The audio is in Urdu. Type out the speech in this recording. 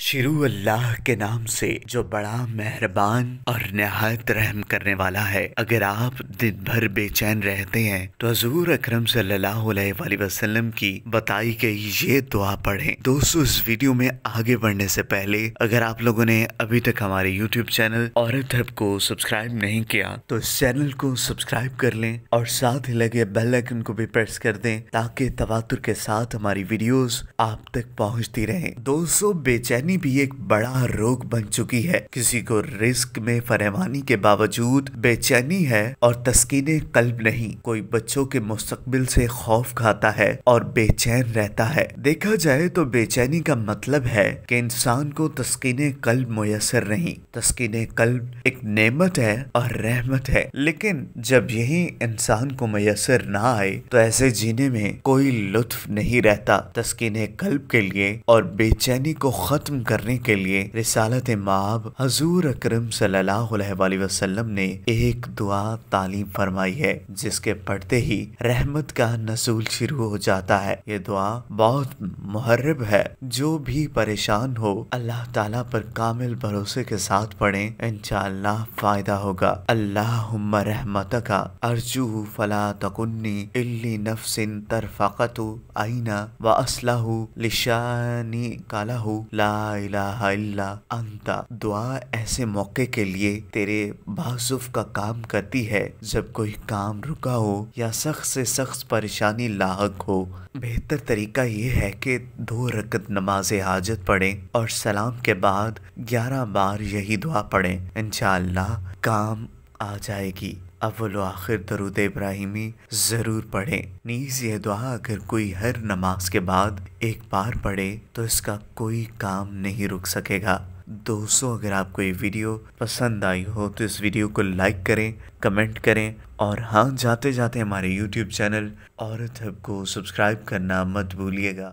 شروع اللہ کے نام سے جو بڑا مہربان اور نہایت رحم کرنے والا ہے۔ اگر آپ دن بھر بے چین رہتے ہیں تو حضور اکرم صلی اللہ علیہ وآلہ وسلم کی بتائی گئی یہ دعا پڑھیں۔ دوستو، اس ویڈیو میں آگے بڑھنے سے پہلے اگر آپ لوگوں نے ابھی تک ہمارے یوٹیوب چینل عورت ہب کو سبسکرائب نہیں کیا تو اس چینل کو سبسکرائب کر لیں اور ساتھ ہی لگے بیل آئیکن کو بھی پریس کر دیں تاکہ تواتر کے ساتھ ہماری ویڈیوز آپ تک پہنچتی رہیں۔ دوستو، بے چینی بھی ایک بڑا روگ بن چکی ہے۔ کسی کو رزق میں فراوانی کے باوجود بے چینی ہے اور تسکین قلب نہیں۔ کوئی بچوں کے مستقبل سے خوف کھاتا ہے اور بے چین رہتا ہے۔ دیکھا جائے تو بے چینی کا مطلب ہے کہ انسان کو تسکین قلب میسر نہیں۔ تسکین قلب ایک نعمت ہے اور رحمت ہے، لیکن جب یہی انسان کو میسر نہ آئے تو ایسے جینے میں کوئی لطف نہیں رہتا۔ تسکین قلب کے لیے اور بے چینی کو ختم کرنے کے لیے رسالت مآب حضور اکرم صلی اللہ علیہ وآلہ وسلم نے ایک دعا تعلیم فرمائی ہے جس کے پڑھتے ہی رحمت کا نزول شروع ہو جاتا ہے۔ یہ دعا بہت محرب ہے۔ جو بھی پریشان ہو اللہ تعالیٰ پر کامل بھروسے کے ساتھ پڑھیں، انشاءاللہ فائدہ ہوگا۔ اللہم رحمتک ارجو فلا تکنی الی نفس ترفقت عینا واصلح لشانی کالہ لا الہ الا انت۔ دعا ایسے موقع کے لیے تیرے بازف کا کام کرتی ہے جب کوئی کام رکا ہو یا سخت سے سخت پریشانی لاحق ہو۔ بہتر طریقہ یہ ہے کہ 2 رکعت نماز حاجت پڑھیں اور سلام کے بعد 11 بار یہی دعا پڑھیں، انشاءاللہ کام آ جائے گی۔ اول و آخر درود ابراہیمی ضرور پڑھیں۔ نیز یہ دعا اگر کوئی ہر نماز کے بعد 1 بار پڑھے تو اس کا کوئی کام نہیں رک سکے گا۔ دوستو، اگر آپ کو یہ ویڈیو پسند آئی ہو تو اس ویڈیو کو لائک کریں، کمنٹ کریں اور ہاں، جاتے جاتے ہمارے یوٹیوب چینل عورت ہب کو سبسکرائب کرنا مت بھولیے گا۔